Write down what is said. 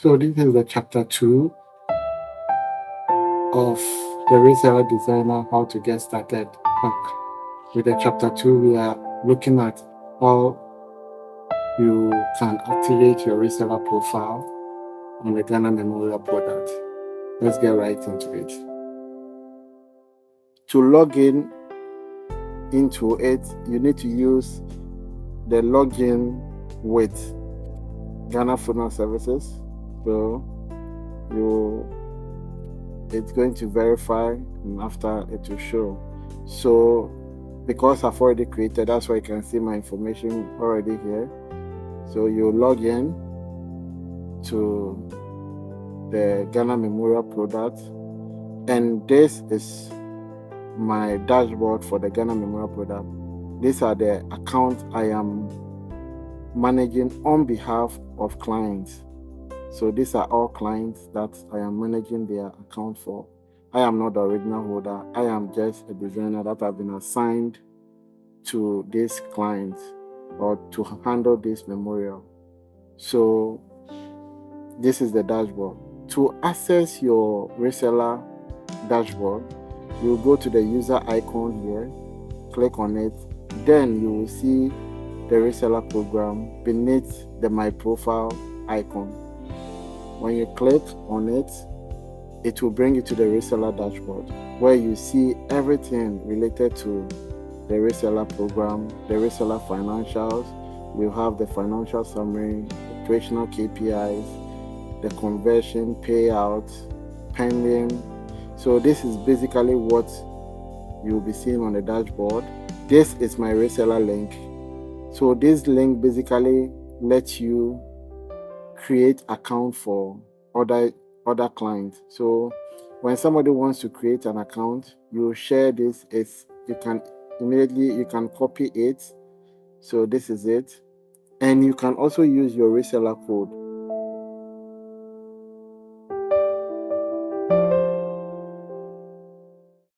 So this is the chapter 2 of the Reseller Designer, how to get started back. With the chapter 2, we are looking at how you can activate your reseller profile on the Ghana Memorial product. Let's get right into it. To log into it, you need to use the login with Ghana Funeral Services. So it's going to verify, and after it will show. So because I've already created, that's why you can see my information already here. So you log in to the Ghana Memorial product, and this is my dashboard for the Ghana Memorial product. These are the accounts I am managing on behalf of clients. So these are all clients that I am managing their account for. I am not the original holder. I am just a designer that have been assigned to these clients or to handle this memorial. So this is the dashboard. To access your reseller dashboard, you go to the user icon here, click on it, then you will see the reseller program beneath the My Profile icon. When you click on it, it will bring you to the reseller dashboard where you see everything related to the reseller program, the reseller financials. You have the financial summary, operational KPIs, the conversion, payout, pending. So this is basically what you'll be seeing on the dashboard. This is my reseller link. So this link basically lets you create account for other clients. So when somebody wants to create an account, you share this. You can copy it. So this is it, and you can also use your reseller code.